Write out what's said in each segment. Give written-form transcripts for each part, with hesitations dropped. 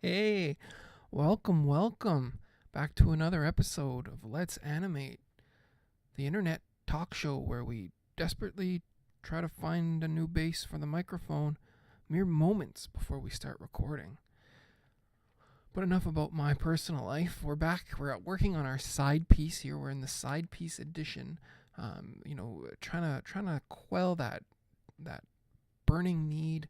Hey, welcome back to another episode of Let's Animate, the internet talk show where we desperately try to find a new base for the microphone mere moments before we start recording. But enough about my personal life. We're back. We're working on our side piece here. We're in the side piece edition. Trying to quell that burning need,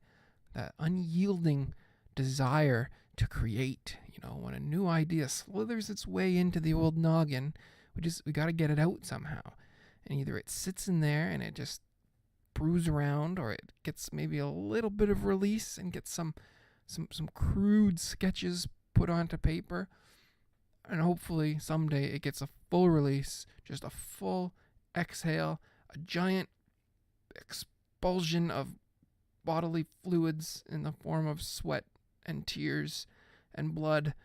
that unyielding desire to create. When a new idea slithers its way into the old noggin, we got to get it out somehow. And either it sits in there and it just brews around, or it gets maybe a little bit of release and gets some crude sketches put onto paper, and hopefully someday it gets a full release, just a full exhale, a giant expulsion of bodily fluids in the form of sweat and tears and blood,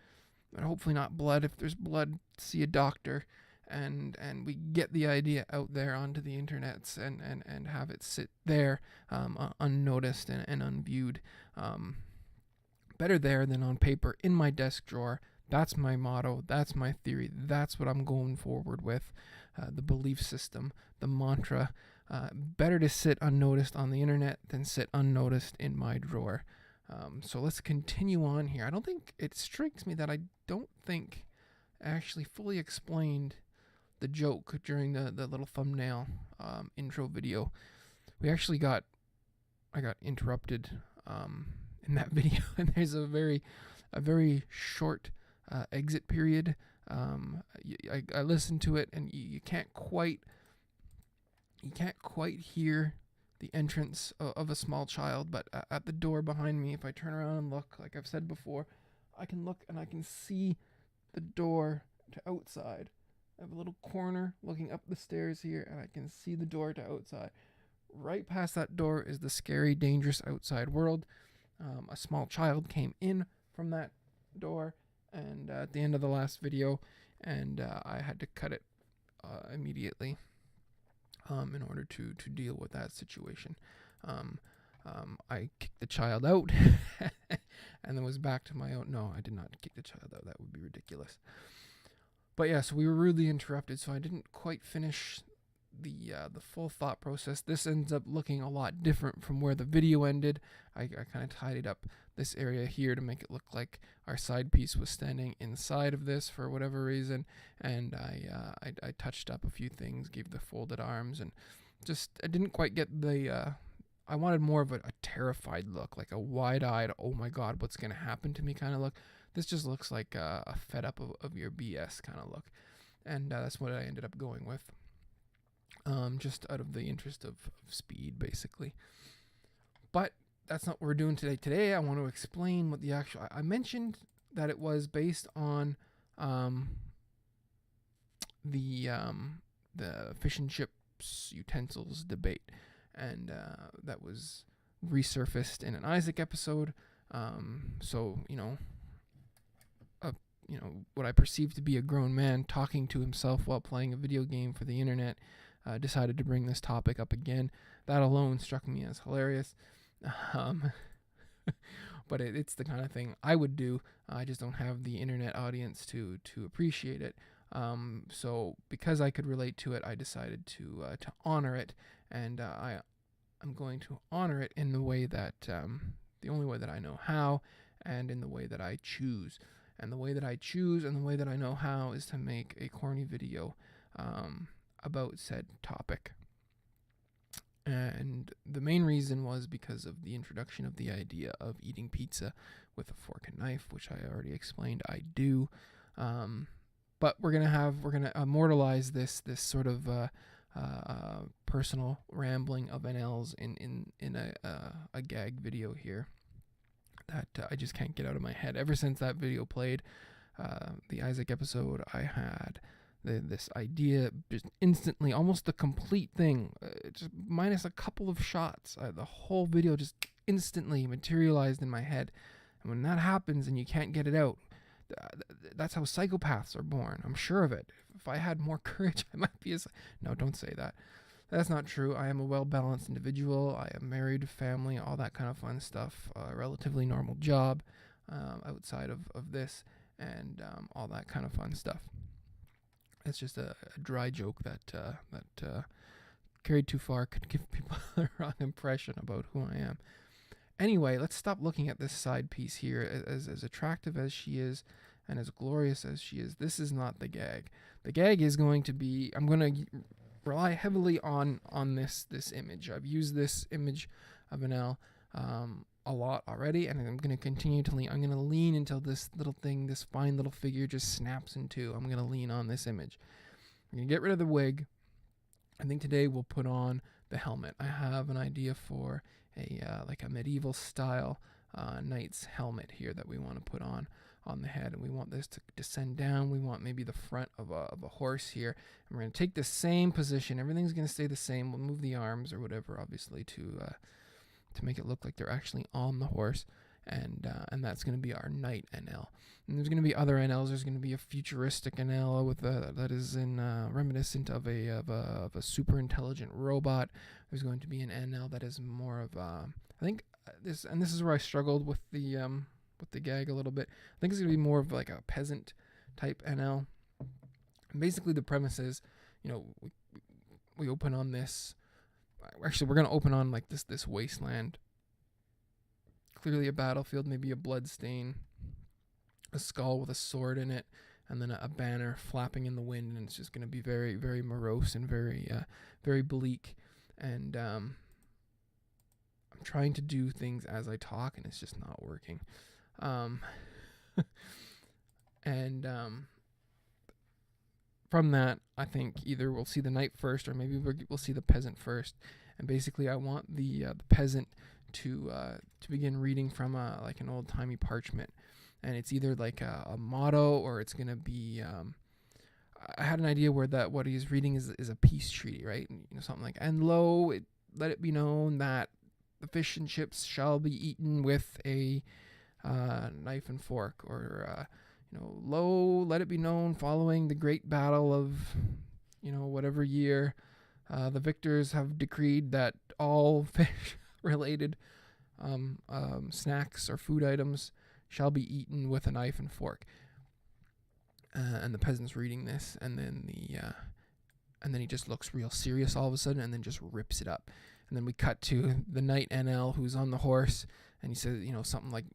but hopefully not blood. If there's blood, see a doctor, and we get the idea out there onto the internets and have it sit there unnoticed and unviewed. Better there than on paper in my desk drawer. That's my motto. That's my theory. That's what I'm going forward with. The belief system, the mantra. Better to sit unnoticed on the internet than sit unnoticed in my drawer. So let's continue on here. I don't think it strikes me that I don't think I actually fully explained the joke during the little thumbnail intro video. I got interrupted in that video, and there's a very short exit period. I listened to it, and you can't quite hear the entrance of a small child, but at the door behind me, if I turn around and look, like I've said before, I can look and I can see the door to outside. I have a little corner looking up the stairs here, and I can see the door to outside. Right past that door is the scary, dangerous outside world. A small child came in from that door, and at the end of the last video, and I had to cut it immediately in order to deal with that situation. I kicked the child out and then was back to my own. No, I did not kick the child out. That would be ridiculous. But yeah, so we were rudely interrupted, so I didn't quite finish the full thought process. This ends up looking a lot different from where the video ended. I kind of tidied up this area here to make it look like our side piece was standing inside of this for whatever reason, and I touched up a few things, gave the folded arms, and just I didn't quite get the I wanted more of a terrified look, like a wide-eyed, oh my god, what's gonna happen to me kind of look. This just looks like a fed up of your BS kind of look, and that's what I ended up going with. Just out of the interest of speed, basically. But that's not what we're doing today. Today, I want to explain what the actual. I mentioned that it was based on the fish and chips utensils debate, and that was resurfaced in an Isaac episode. So what I perceive to be a grown man talking to himself while playing a video game for the internet. Decided to bring this topic up again. That alone struck me as hilarious. But it's the kind of thing I would do. I just don't have the internet audience to appreciate it. So because I could relate to it, I decided to honor it, and I'm going to honor it in the way that the only way that I know how, and in the way that I choose. And the way that I choose and the way that I know how is to make a corny video about said topic. And the main reason was because of the introduction of the idea of eating pizza with a fork and knife, which I already explained I do. But we're gonna immortalize this sort of personal rambling of NLs in a gag video here that I just can't get out of my head. Ever since that video played, the Isaac episode, I had this idea just instantly, almost the complete thing, just minus a couple of shots. The whole video just instantly materialized in my head. And when that happens and you can't get it out, that's how psychopaths are born. I'm sure of it. If I had more courage, I might be No, don't say that. That's not true. I am a well-balanced individual. I am married, family, all that kind of fun stuff. A relatively normal job. outside of this and all that kind of fun stuff. It's just a dry joke that carried too far could give people the wrong impression about who I am. Anyway, let's stop looking at this side piece here. As attractive as she is and as glorious as she is, this is not the gag. The gag is going to be, I'm going to rely heavily on this image. I've used this image of an L a lot already, and I'm going to continue to lean. I'm going to lean until this little thing, this fine little figure, just snaps in two. I'm going to lean on this image. I'm going to get rid of the wig. I think today we'll put on the helmet. I have an idea for like a medieval style knight's helmet here that we want to put on the head, and we want this to descend down. We want maybe the front of a horse here, and we're going to take the same position. Everything's going to stay the same. We'll move the arms or whatever, obviously, to make it look like they're actually on the horse, and that's going to be our knight NL. And there's going to be other NLs. There's going to be a futuristic NL with that is reminiscent of a super intelligent robot. There's going to be an NL that is more of I think this is where I struggled with the gag a little bit. I think it's going to be more of like a peasant type NL. And basically the premise is, we open on this. Actually, we're going to open on like this wasteland. Clearly a battlefield, maybe a blood stain, a skull with a sword in it, and then a banner flapping in the wind, and it's just going to be very, very morose and very, very bleak. And I'm trying to do things as I talk, and it's just not working. From that, I think either we'll see the knight first, or maybe we'll see the peasant first. And basically, I want the peasant to begin reading from like an old timey parchment, and it's either like a motto, or it's gonna be. I had an idea where what he's reading is a peace treaty, right? And, something like, and lo, let it be known that the fish and chips shall be eaten with a knife and fork, or lo, let it be known, following the great battle of, whatever year, the victors have decreed that all fish-related snacks or food items shall be eaten with a knife and fork. And the peasant's reading this, and then he just looks real serious all of a sudden, and then just rips it up. And then we cut to the knight NL who's on the horse, and he says, something like,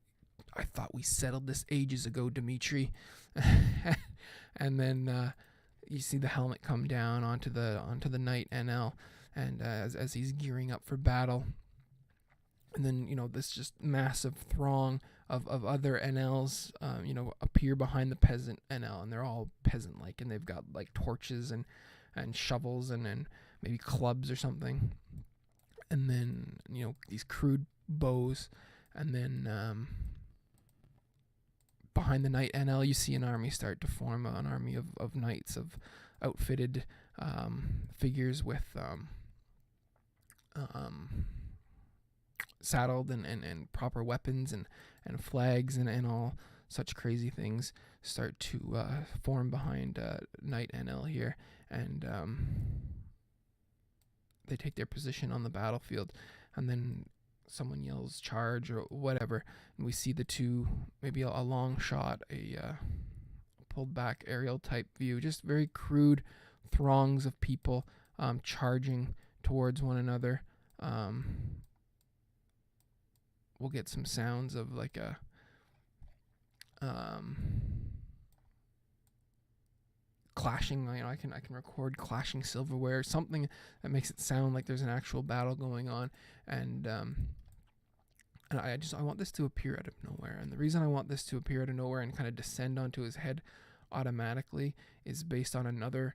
"I thought we settled this ages ago, Dimitri." And then you see the helmet come down onto the knight NL, and as he's gearing up for battle. And then this just massive throng of other NLs appear behind the peasant NL, and they're all peasant-like, and they've got like torches and shovels and maybe clubs or something. And then these crude bows, and then behind the knight NL, you see an army start to form, an army of knights, of outfitted figures with saddled and proper weapons and flags and all such crazy things start to form behind knight NL here, and they take their position on the battlefield, and then someone yells charge or whatever, and we see the two, maybe a long shot, a pulled back aerial type view, just very crude throngs of people charging towards one another. We'll get some sounds of like a clashing. I can record clashing silverware, something that makes it sound like there's an actual battle going on. And I want this to appear out of nowhere. And the reason I want this to appear out of nowhere and kind of descend onto his head automatically is based on another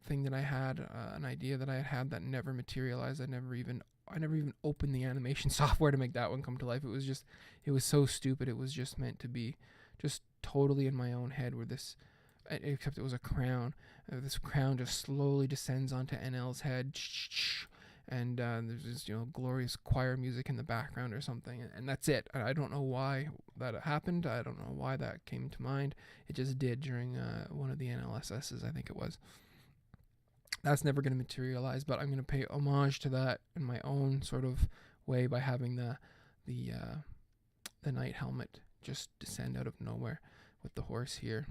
thing that I had, an idea that I had that never materialized. I never even opened the animation software to make that one come to life. It was so stupid. It was just meant to be just totally in my own head, where except it was a crown. This crown just slowly descends onto NL's head, and there's this glorious choir music in the background or something, and that's it. I don't know why that happened. I don't know why that came to mind. It just did during one of the NLSSs, I think it was. That's never going to materialize, but I'm going to pay homage to that in my own sort of way by having the the knight helmet just descend out of nowhere with the horse here.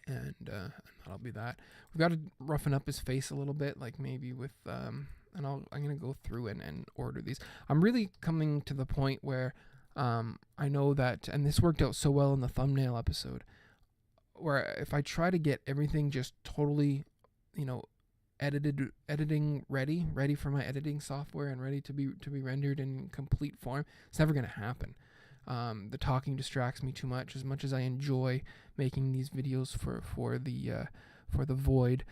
And that'll be that. We've got to roughen up his face a little bit, like maybe with and I'm gonna go through and order these. I'm really coming to the point where I know that, and this worked out so well in the thumbnail episode, where if I try to get everything just totally, editing ready for my editing software and ready to be rendered in complete form, it's never gonna happen. The talking distracts me too much. As much as I enjoy making these videos for the void,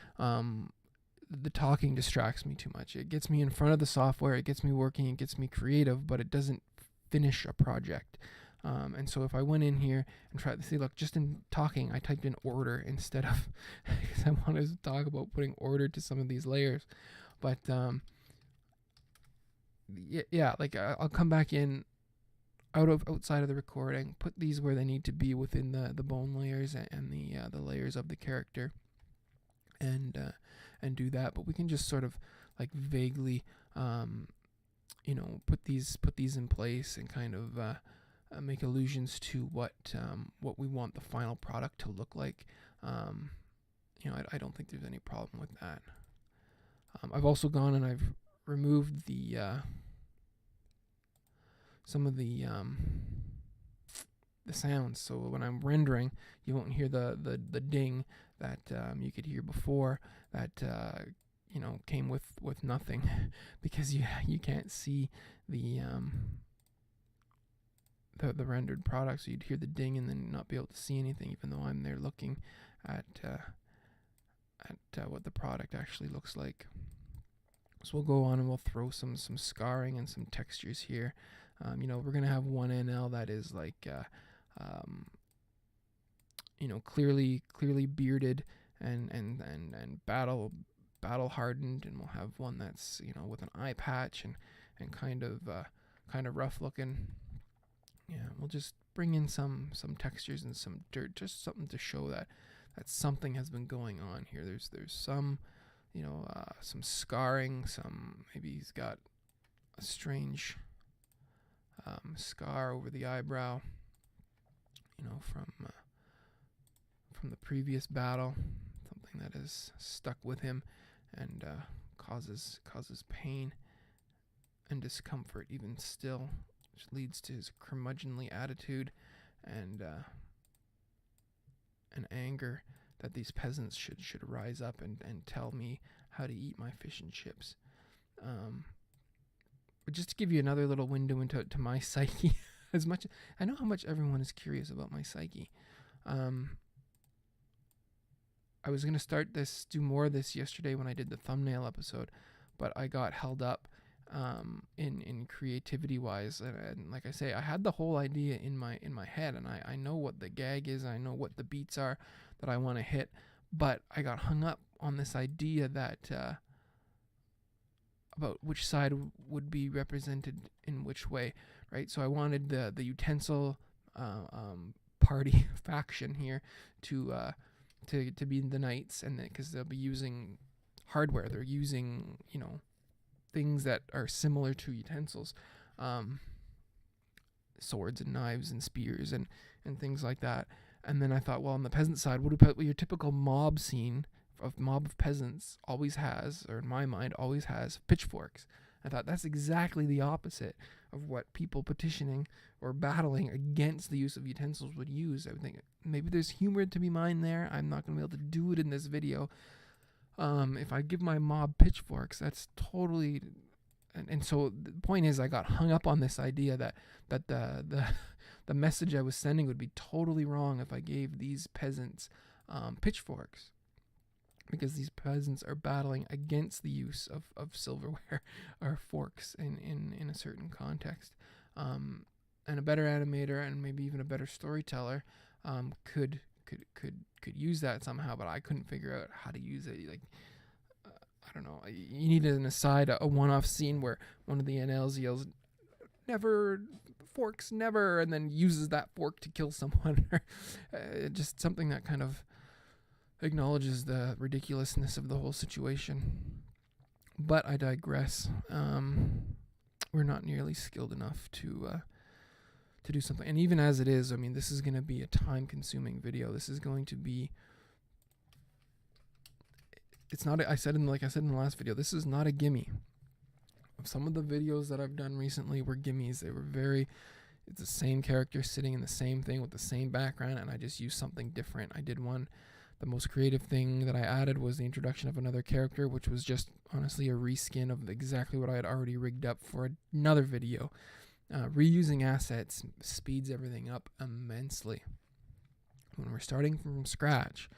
the talking distracts me too much. It gets me in front of the software, it gets me working, it gets me creative, but it doesn't finish a project. And so if I went in here and tried to see, look, just in talking, I typed in order instead of, because I wanted to talk about putting order to some of these layers. But yeah, like I'll come back in outside of the recording, put these where they need to be within the bone layers and the layers of the character, and do that. But we can just sort of like vaguely, put these in place and kind of make allusions to what we want the final product to look like. I don't think there's any problem with that. I've also gone and I've removed the some of the sounds, so when I'm rendering, you won't hear the ding that you could hear before, that came with nothing, because you can't see the rendered product, so you'd hear the ding and then not be able to see anything, even though I'm there looking at what the product actually looks like. So we'll go on and we'll throw some scarring and some textures here. We're gonna have one NL that is like clearly bearded and battle hardened, and we'll have one that's with an eye patch and kind of rough looking. Yeah, we'll just bring in some textures and some dirt, just something to show that something has been going on here. There's some some scarring, maybe he's got a strange scar over the eyebrow, from the previous battle, something that is stuck with him and causes pain and discomfort even still, which leads to his curmudgeonly attitude and anger that these peasants should rise up and tell me how to eat my fish and chips. But just to give you another little window into my psyche, as much I know how much everyone is curious about my psyche. I was going to do more of this yesterday when I did the thumbnail episode, but I got held up in creativity wise, and like I say, I had the whole idea in my head, and I know what the gag is, I know what the beats are that I want to hit, but I got hung up on this idea that about which side would be represented in which way, right? So I wanted the utensil party faction here to be the knights, and because they'll be using hardware, they're using things that are similar to utensils, swords and knives and spears and things like that. And then I thought, well, on the peasant side, what about your typical mob scene of peasants always has, or in my mind always has, pitchforks. I thought that's exactly the opposite of what people petitioning or battling against the use of utensils would use. I would think maybe there's humor to be mined there. I'm not going to be able to do it in this video. If I give my mob pitchforks, that's totally... And so the point is, I got hung up on this idea that the message I was sending would be totally wrong if I gave these peasants pitchforks, because these peasants are battling against the use of silverware or forks in a certain context. And a better animator and maybe even a better storyteller could use that somehow, but I couldn't figure out how to use it. Like, I don't know. You need an aside, a one-off scene where one of the NLs yells, "Never, forks, never," and then uses that fork to kill someone. Just something that kind of acknowledges the ridiculousness of the whole situation. But I digress. We're not nearly skilled enough to to do something. And even as it is, I mean, this is going to be a time-consuming video. This is going to be. It's not. Like I said in the last video, this is not a gimme. Some of the videos that I've done recently were gimmies. They were very. It's the same character sitting in the same thing with the same background, and I just used something different. I did one. The most creative thing that I added was the introduction of another character, which was just honestly a reskin of exactly what I had already rigged up for another video. Reusing assets speeds everything up immensely. When we're starting from scratch,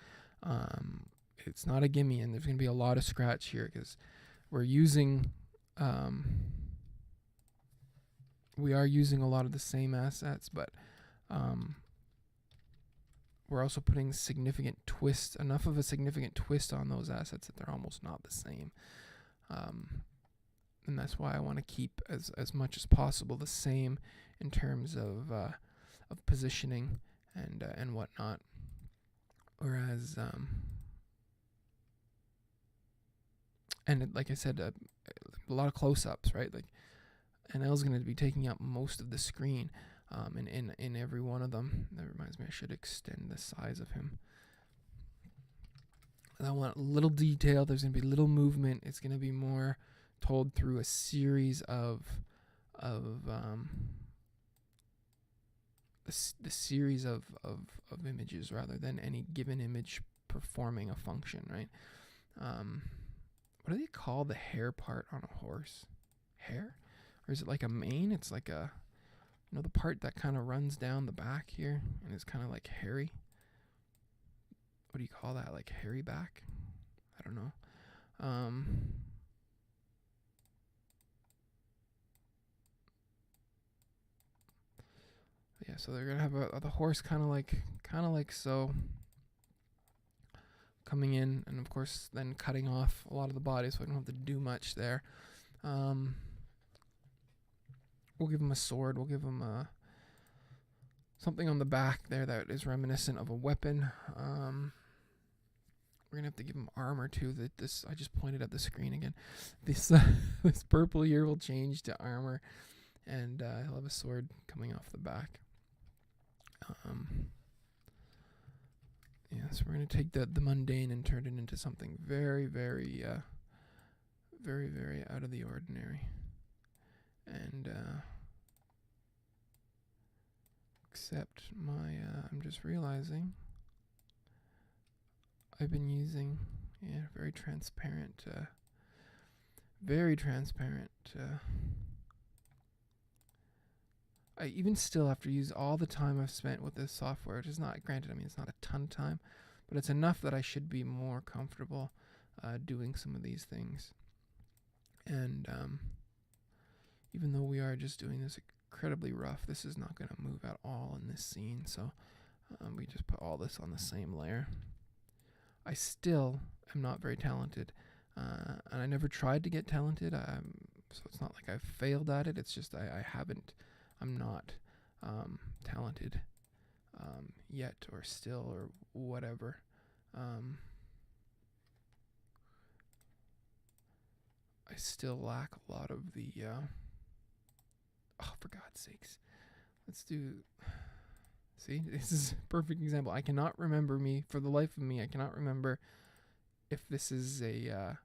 it's not a gimme, and there's going to be a lot of scratch here because we're using. We are using a lot of the same assets, but we're also putting enough of a significant twist on those assets that they're almost not the same. And that's why I want to keep as much as possible the same in terms of positioning and whatnot. Whereas, like I said, a lot of close-ups, right? Like, NL's going to be taking up most of the screen in every one of them. That reminds me, I should extend the size of him. And I want little detail. There's going to be little movement. It's going to be more told through a series of the series of images rather than any given image performing a function, right? What do they call the hair part on a horse? Hair? Or is it like a mane? It's like the part that kind of runs down the back here and is kind of like hairy. What do you call that? Like hairy back? I don't know. Yeah, so they're gonna have the horse kind of like so, coming in, and of course then cutting off a lot of the body, so I don't have to do much there. We'll give him a sword. We'll give him something on the back there that is reminiscent of a weapon. We're gonna have to give him armor too. I just pointed at the screen again. This this purple here will change to armor, and he'll have a sword coming off the back. Yeah, so we're gonna take the mundane and turn it into something very, very, very, very out of the ordinary. And except I'm just realizing I've been using very transparent I even still have to use all the time I've spent with this software, which is not, granted, I mean, it's not a ton of time, but it's enough that I should be more comfortable doing some of these things. And even though we are just doing this incredibly rough, this is not going to move at all in this scene, so we just put all this on the same layer. I still am not very talented, and I never tried to get talented, so it's not like I've failed at it, it's just I'm not talented yet, or still, or whatever. I still lack a lot of the oh, for God's sakes, let's do. See, this is a perfect example. I cannot remember for the life of me, I cannot remember if this is a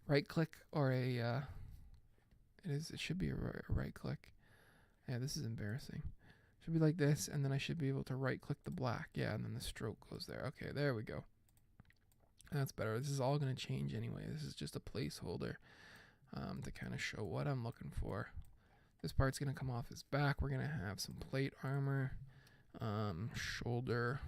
right click or a it should be a right click. Yeah, this is embarrassing. Should be like this, and then I should be able to right click the black. Yeah, and then the stroke goes there. Okay, there we go. That's better. This is all going to change anyway. This is just a placeholder to kind of show what I'm looking for. This part's going to come off his back. We're going to have some plate armor, shoulder.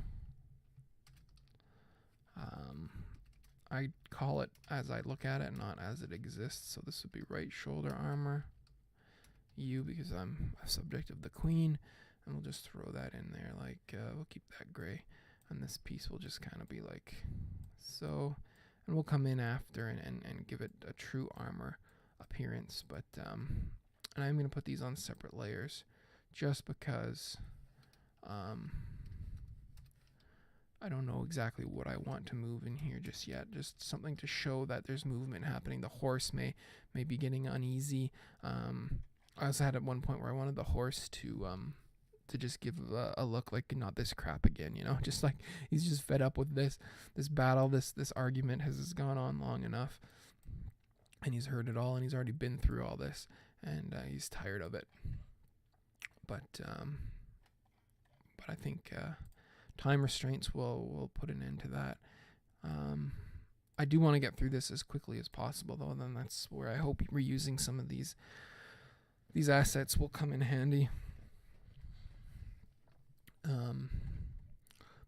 I call it as I look at it, not as it exists. So this would be right shoulder armor. Because I'm a subject of the queen, and we'll just throw that in there. Like we'll keep that gray, and this piece will just kind of be like so, and we'll come in after and give it a true armor appearance. But and I'm gonna put these on separate layers, just because I don't know exactly what I want to move in here just yet. Just something to show that there's movement happening. The horse may be getting uneasy. I also had at one point where I wanted the horse to just give a look like not this crap again, just like he's just fed up with this battle. This argument has gone on long enough, and he's heard it all, and he's already been through all this, and he's tired of it. But I think time restraints will put an end to that. I do want to get through this as quickly as possible, though. Then that's where I hope reusing some of these assets will come in handy.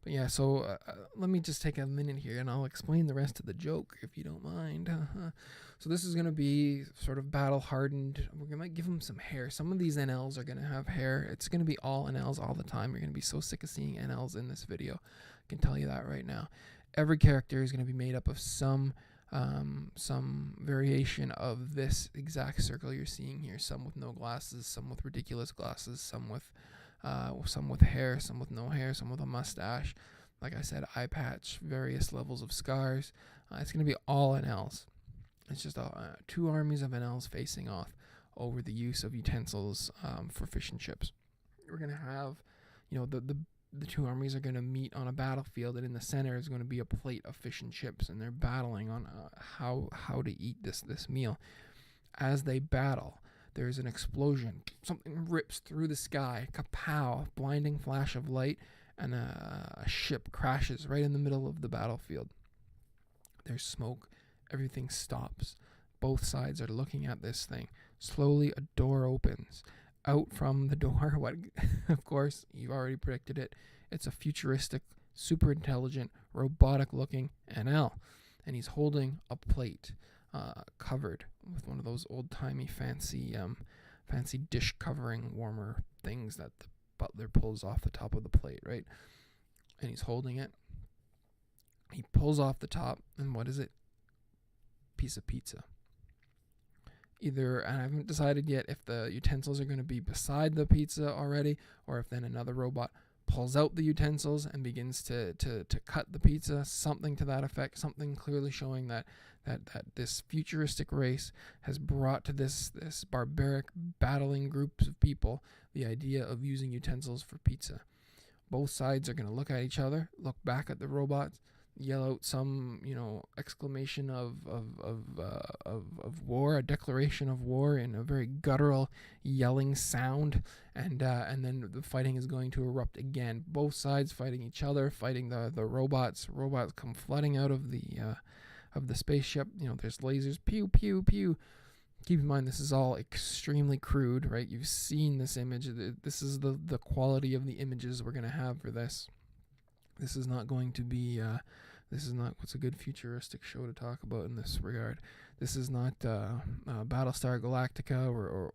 But yeah, so let me just take a minute here, and I'll explain the rest of the joke, if you don't mind. So this is going to be sort of battle-hardened. We're going to give them some hair. Some of these NLs are going to have hair. It's going to be all NLs all the time. You're going to be so sick of seeing NLs in this video. I can tell you that right now. Every character is going to be made up of some variation of this exact circle you're seeing here. Some with no glasses, some with ridiculous glasses, some with hair, some with no hair, some with a mustache. Like I said, eye patch, various levels of scars. It's going to be all NLs. It's just two armies of NLs facing off over the use of utensils for fish and chips. We're going to have, the two armies are going to meet on a battlefield, and in the center is going to be a plate of fish and chips, and they're battling on how to eat this meal. As they battle, there's an explosion. Something rips through the sky. Kapow! Blinding flash of light, and a ship crashes right in the middle of the battlefield. There's smoke. Everything stops. Both sides are looking at this thing. Slowly, a door opens. Out from the door, of course, you've already predicted it. It's a futuristic, super intelligent, robotic-looking NL. And he's holding a plate covered with one of those old-timey fancy dish covering warmer things that the butler pulls off the top of the plate, right? And he's holding it. He pulls off the top, and what is it? Piece of pizza. And I haven't decided yet if the utensils are going to be beside the pizza already, or if then another robot pulls out the utensils and begins to cut the pizza, something to that effect, something clearly showing that this futuristic race has brought to this barbaric battling groups of people the idea of using utensils for pizza. Both sides are going to look at each other, look back at the robots, yell out some exclamation of war, a declaration of war in a very guttural yelling sound, and then the fighting is going to erupt again. Both sides fighting each other, fighting the robots. Robots come flooding out of the spaceship. There's lasers, pew pew pew. Keep in mind, this is all extremely crude, right? You've seen this image. This is the quality of the images we're going to have for this. This is not going to be, this is not what's a good futuristic show to talk about in this regard. This is not Battlestar Galactica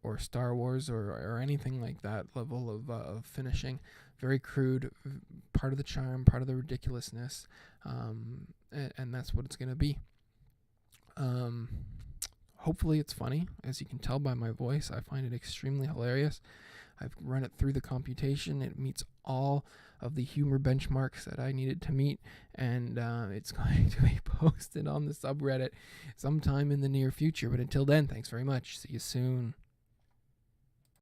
or Star Wars or anything like that level of finishing. Very crude, part of the charm, part of the ridiculousness, and that's what it's going to be. Hopefully it's funny. As you can tell by my voice, I find it extremely hilarious. I've run it through the computation. It meets all of the humor benchmarks that I needed to meet, and it's going to be posted on the subreddit sometime in the near future. But until then, thanks very much. See you soon.